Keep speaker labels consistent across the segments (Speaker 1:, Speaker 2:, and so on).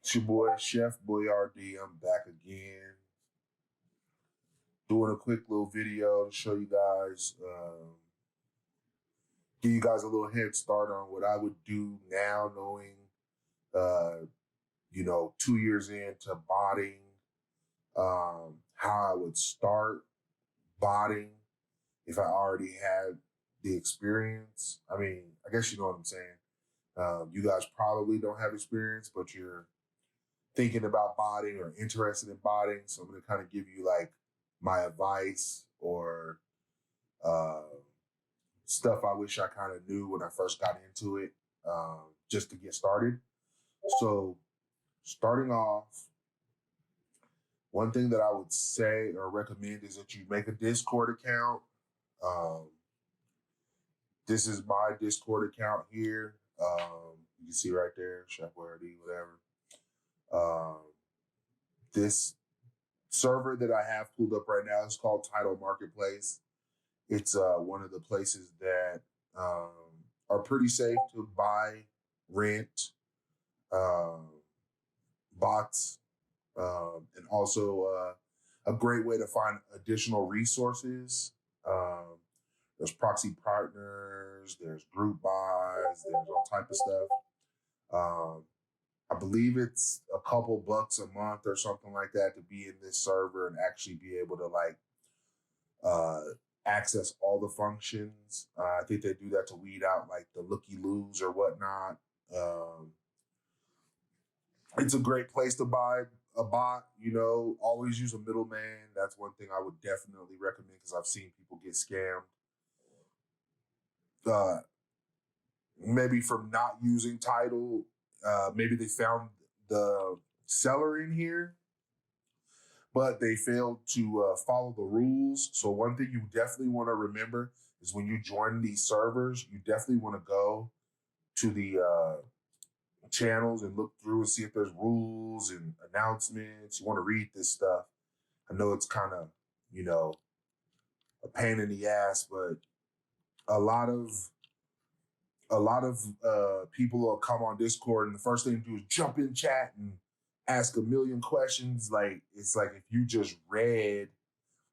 Speaker 1: It's your boy Chef Boyardee. I'm back again, doing a quick little video to show you guys, give you guys a little head start on what I would do now, knowing, uh, 2 years into botting, how I would start botting if I already had the experience. I mean, I guess you know what I'm saying. You guys probably don't have experience, but you're thinking about botting or interested in botting. So I'm going to kind of give you like my advice or uh, stuff I wish I kind of knew when I first got into it, just to get started. So starting off, one thing that I would say or recommend is that you make a Discord account. Um, this is my Discord account here. You can see right there, Chefboyaredeekickz, whatever. This server that I have pulled up right now is called Title Marketplace. It's one of the places that are pretty safe to buy, rent, bots, and also a great way to find additional resources. There's proxy partners, there's group buys, there's all type of stuff. I believe it's a couple bucks a month or something like that to be in this server and actually be able to access all the functions. I think they do that to weed out like the looky-loos or whatnot. It's a great place to buy a bot. Always use a middleman. That's one thing I would definitely recommend because I've seen people get scammed. Maybe from not using Tidal, maybe they found the seller in here, but they failed to follow the rules. So one thing you definitely want to remember is when you join these servers, you definitely want to go to the channels and look through and see if there's rules and announcements. You want to read this stuff. I know it's kind of, a pain in the ass, but a lot of people will come on Discord and the first thing to do is jump in chat and ask a million questions. Like, it's like if you just read,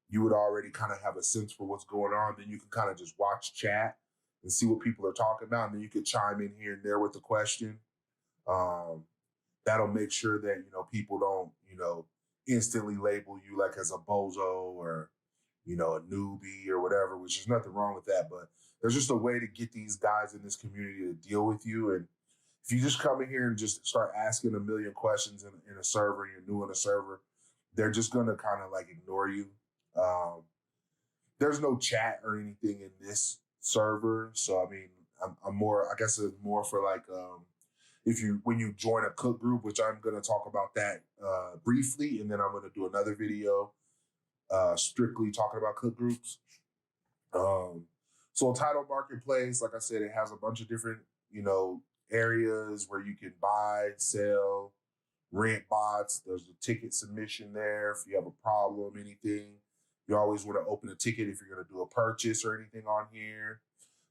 Speaker 1: you would already kind of have a sense for what's going on. Then you can kind of just watch chat and see what people are talking about. And then you could chime in here and there with the question. That'll make sure that, people don't, instantly label you like as a bozo or, a newbie or whatever, which is nothing wrong with that. But there's just a way to get these guys in this community to deal with you. And if you just come in here and just start asking a million questions in a server, you're new in a server, they're just going to kind of like ignore you. There's no chat or anything in this server. So, I mean, I'm more, I guess it's more for like, when you join a cook group, which I'm going to talk about that briefly, and then I'm going to do another video strictly talking about cook groups. So Title Marketplace, like I said, it has a bunch of different, areas where you can buy, sell, rent bots. There's a ticket submission there if you have a problem, anything. You always want to open a ticket if you're going to do a purchase or anything on here.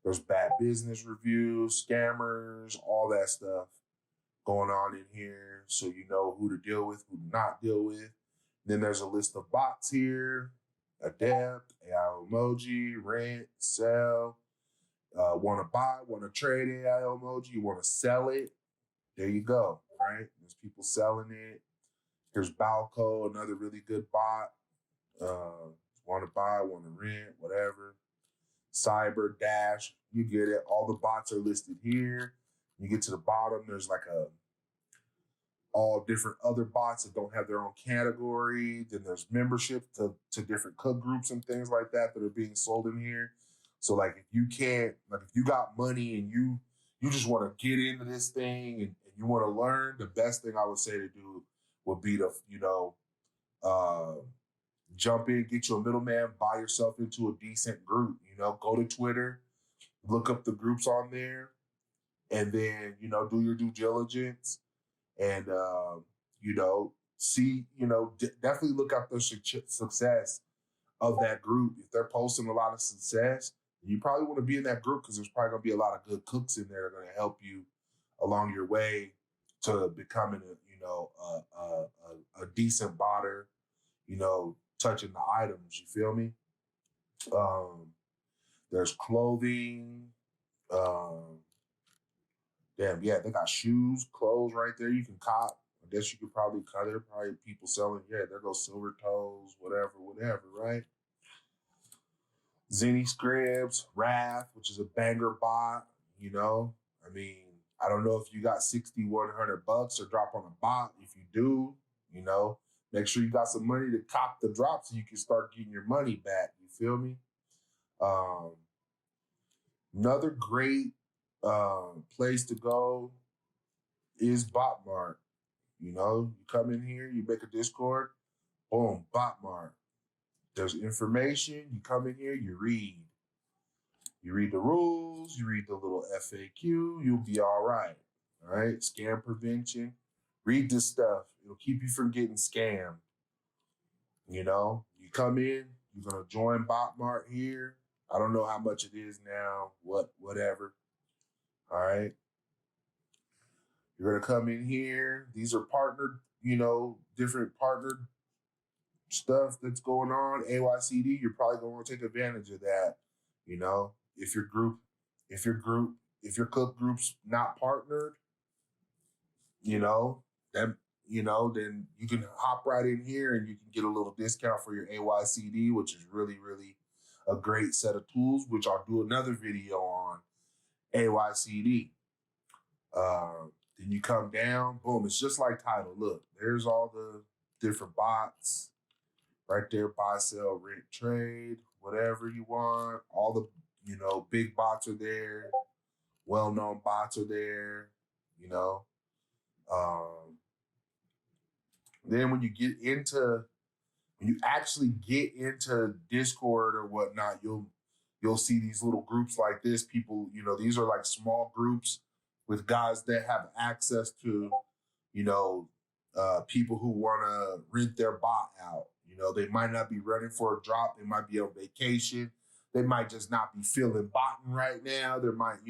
Speaker 1: There's bad business reviews, scammers, all that stuff going on in here. So you know who to deal with, who to not deal with. Then there's a list of bots here: Adept, AI emoji, rent, sell. Want to buy, want to trade AI emoji, you want to sell it. There you go, right? There's people selling it. There's Balco, another really good bot. Want to buy, want to rent, whatever. Cyber, Dash, you get it. All the bots are listed here. You get to the bottom, there's like all different other bots that don't have their own category. Then there's membership to different cook groups and things like that are being sold in here. So like if you got money and you just want to get into this thing and you want to learn, the best thing I would say to do would be to, jump in, get you a middleman, buy yourself into a decent group, go to Twitter, look up the groups on there, and then, do your due diligence and, see, definitely look at the success of that group. If they're posting a lot of success, you probably want to be in that group because there's probably going to be a lot of good cooks in there that are going to help you along your way to becoming decent botter, touching the items. You feel me? There's clothing. Um, Damn, yeah, they got shoes, clothes right there. You can cop. I guess you could probably cut it. Probably people selling. Yeah, there goes Silver Toes, whatever, right? Zenny Scribs, Wrath, which is a banger bot. I mean, I don't know if you got $6,100 or drop on a bot. If you do, make sure you got some money to cop the drop so you can start getting your money back. You feel me? Another great place to go is Botmart. You come in here, you make a Discord, boom, Botmart. There's information. You come in here, you read. You read the rules, you read the little FAQ, you'll be all right. All right, scam prevention. Read this stuff. It'll keep you from getting scammed. You come in, you're gonna join Botmart here. I don't know how much it is now, whatever. All right. You're going to come in here. These are partnered, different partnered stuff that's going on. AYCD, you're probably going to want to take advantage of that. If your cook group's not partnered, then you can hop right in here and you can get a little discount for your AYCD, which is really, really a great set of tools, which I'll do another video on AYCD. Then you come down, boom, it's just like Tidal. Look, there's all the different bots right there, buy, sell, rent, trade, whatever you want. All the, big bots are there. Well-known bots are there, Then when you actually get into Discord or whatnot, you'll see these little groups like this. People, these are like small groups with guys that have access to, people who want to rent their bot out. They might not be running for a drop. They might be on vacation. They might just not be feeling botting right now. There might,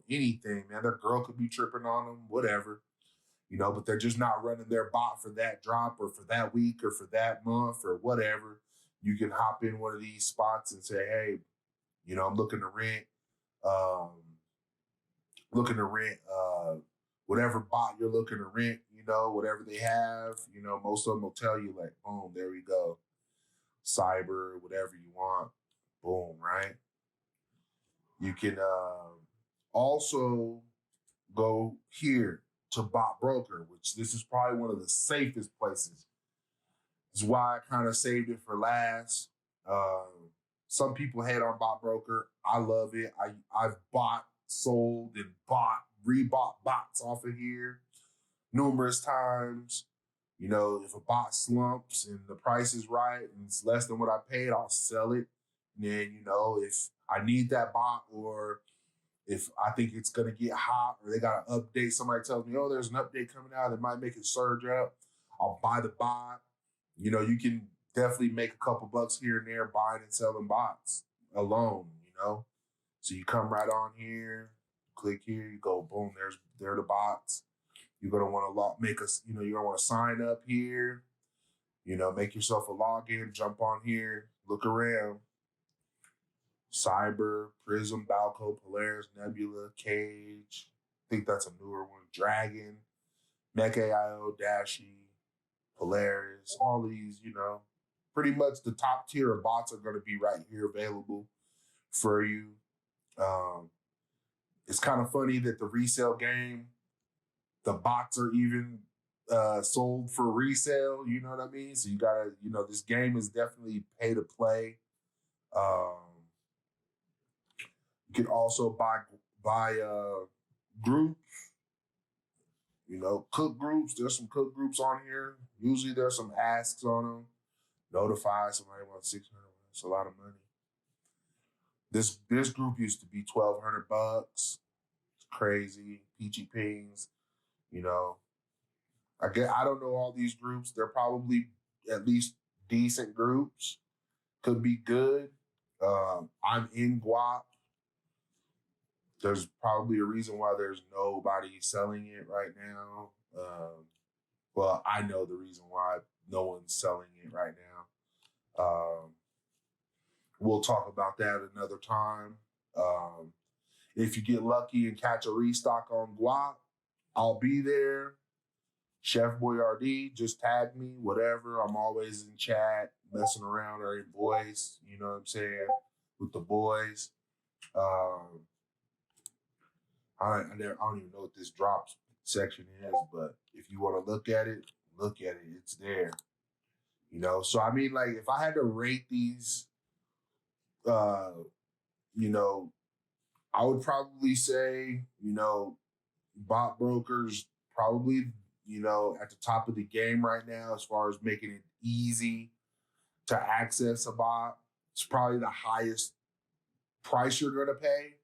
Speaker 1: anything, man. Their girl could be tripping on them, whatever. But they're just not running their bot for that drop or for that week or for that month or whatever. You can hop in one of these spots and say, hey, I'm looking to rent, whatever bot you're looking to rent, whatever they have, most of them will tell you like, boom, there we go. Cyber, whatever you want, boom, right? You can also go here to Bot Broker, which this is probably one of the safest places. This is why I kind of saved it for last. Some people hate on Bot Broker. I love it. I've bought, sold, and rebought bots off of here numerous times. If a bot slumps and the price is right and it's less than what I paid, I'll sell it. And then, if I need that bot or if I think it's going to get hot or they got an update, somebody tells me, oh, there's an update coming out that might make it surge up, I'll buy the bot. You can definitely make a couple bucks here and there buying and selling bots alone, So you come right on here, click here, you go, boom, there are the bots. You're going to want to you're going to want to sign up here, make yourself a login, jump on here, look around. Cyber, Prism, Balco, Polaris, Nebula, Cage. I think that's a newer one. Dragon, Mech.io, Dashi, Polaris, all these, pretty much the top tier of bots are going to be right here available for you. It's kind of funny that the resale game, the bots are even sold for resale, you know what I mean? So you gotta, this game is definitely pay to play. You can also buy groups, cook groups. There's some cook groups on here. Usually there's some asks on them. Notify somebody wants $600. It's a lot of money. This group used to be $1,200. It's crazy. Peachy Pings. I don't know all these groups. They're probably at least decent groups. Could be good. I'm in Guap. There's probably a reason why there's nobody selling it right now. Well, I know the reason why no one's selling it right now. We'll talk about that another time. Um, if you get lucky and catch a restock on guap, I'll be there. Chef Boyardee, just tag me, whatever. I'm always in chat, messing around or in voice, you know what I'm saying, with the boys. Um, I don't even know what this drops section is, but if you want to look at it, it's there. You know, so I mean, like, if I had to rate these, uh, you know, I would probably say, you know, bot brokers probably, you know, at the top of the game right now as far as making it easy to access a bot. It's probably the highest price you're going to pay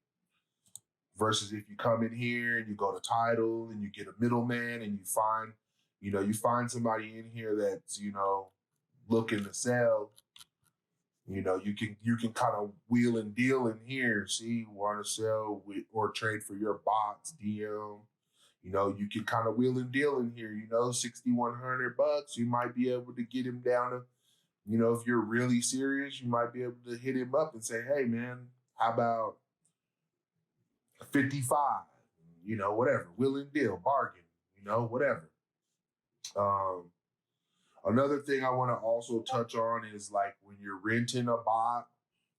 Speaker 1: versus if you come in here and you go to title and you get a middleman and you find somebody in here that's, you know, looking to sell. You know, you can kind of wheel and deal in here. See, want to sell or trade for your bots, DM. You know, you can kind of wheel and deal in here. You know, $6,100. You might be able to get him down to, you know, if you're really serious, you might be able to hit him up and say, hey man, how about 55? You know, whatever. Wheel and deal, bargain. You know, whatever. Another thing I want to also touch on is like when you're renting a bot,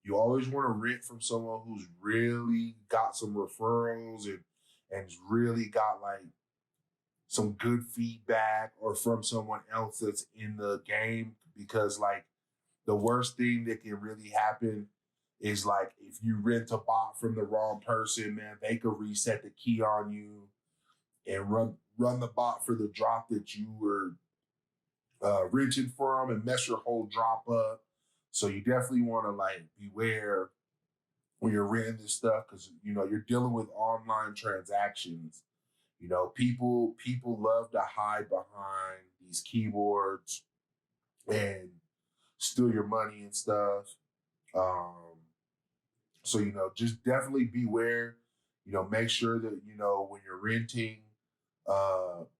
Speaker 1: you always want to rent from someone who's really got some referrals and really got like some good feedback, or from someone else that's in the game, because like the worst thing that can really happen is like if you rent a bot from the wrong person, man, they could reset the key on you and run the bot for the drop that you were renting for them and mess your whole drop up. So you definitely want to like beware when you're renting this stuff, because you know you're dealing with online transactions. You know, people love to hide behind these keyboards and steal your money and stuff. So you know, just definitely beware. You know, make sure that you know when you're renting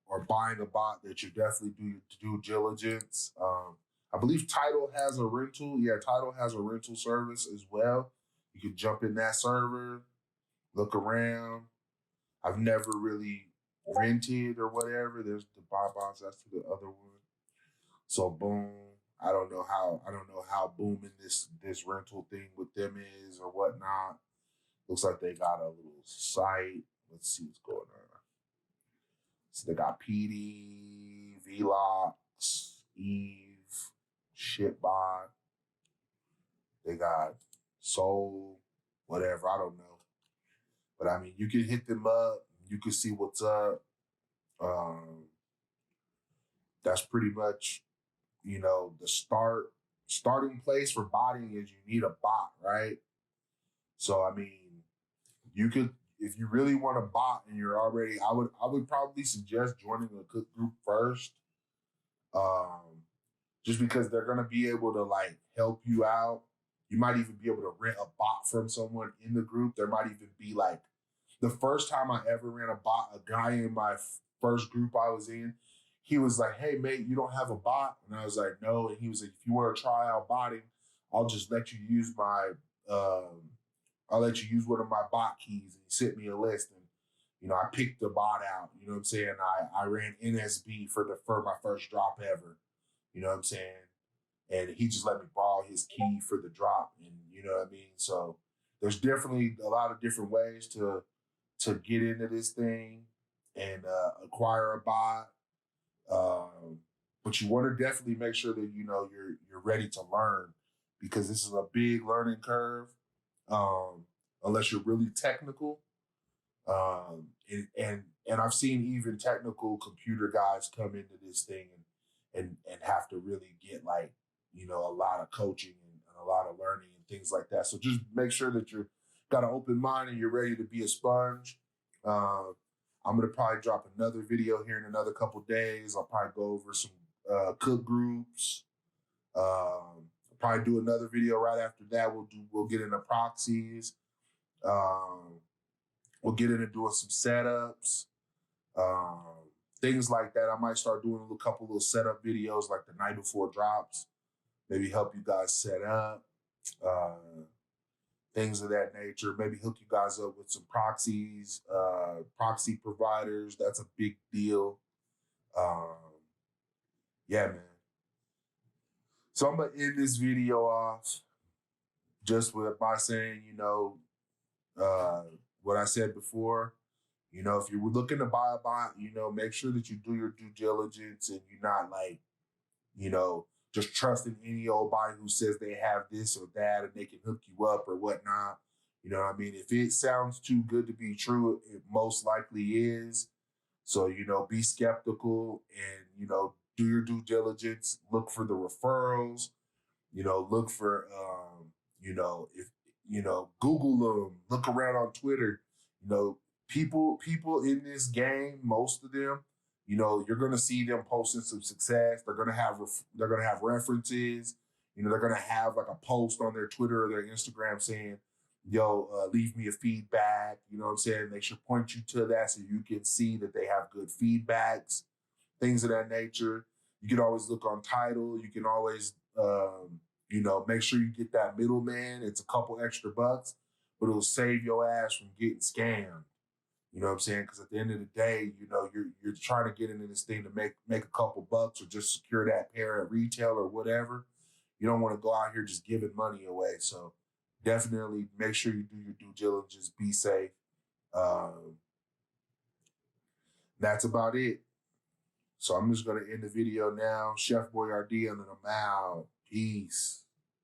Speaker 1: or buying a bot that you definitely do due diligence. I believe Tidal has a rental. Yeah, Tidal has a rental service as well. You can jump in that server, look around. I've never really rented or whatever. There's the buy box. That's for the other one. So boom. I don't know how booming this rental thing with them is or whatnot. Looks like they got a little site. Let's see what's going on. So they got PD, Vlox, Eve, Shitbot. They got Soul, whatever. I don't know. But I mean, you can hit them up. You can see what's up. That's pretty much, you know, the starting place for botting is you need a bot, right? So I mean, you could, if you really want to bot and you're already, I would probably suggest joining a cook group first, just because they're gonna be able to like help you out. You might even be able to rent a bot from someone in the group. There might even be like the first time I ever ran a bot, a guy in my first group I was in, he was like, "Hey mate, you don't have a bot?" And I was like, "No." And he was like, "If you want to try out botting, I'll just let you use my I'll let you use one of my bot keys." And he sent me a list, and you know, I picked the bot out. You know what I'm saying? I ran NSB for my first drop ever. You know what I'm saying? And he just let me borrow his key for the drop, and you know what I mean. So there's definitely a lot of different ways to get into this thing and acquire a bot. But you want to definitely make sure that you know you're ready to learn, because this is a big learning curve. Unless you're really technical. And I've seen even technical computer guys come into this thing and have to really get like, you know, a lot of coaching and a lot of learning and things like that. So just make sure that you're got an open mind and you're ready to be a sponge. I'm gonna probably drop another video here in another couple days. I'll probably go over some cook groups. Probably do another video right after that. We'll get into proxies. We'll get into doing some setups. things like that. I might start doing a couple little setup videos like the night before drops, maybe help you guys set up, uh, things of that nature. Maybe hook you guys up with some proxies, proxy providers. That's a big deal. Um, yeah, man. So I'm gonna end this video off just with by saying, uh, what I said before. If you're looking to buy a bot, make sure that you do your due diligence and you're not like, just trusting any old body who says they have this or that and they can hook you up or whatnot. You know what I mean? If it sounds too good to be true, it most likely is. So, be skeptical and, do your due diligence, look for the referrals, look for, if, Google them, look around on Twitter, people in this game, most of them, you're going to see them posting some success. They're going to have references, they're going to have like a post on their Twitter or their Instagram saying, yo, leave me a feedback. You know what I'm saying? They should point you to that so you can see that they have good feedbacks, things of that nature. You can always look on title. You can always, make sure you get that middleman. It's a couple extra bucks, but it'll save your ass from getting scammed. You know what I'm saying? Because at the end of the day, you're trying to get into this thing to make a couple bucks or just secure that pair at retail or whatever. You don't want to go out here just giving money away. So definitely make sure you do your due diligence, be safe. That's about it. So I'm just going to end the video now. Chef Boyardee, and then I'm out. Peace.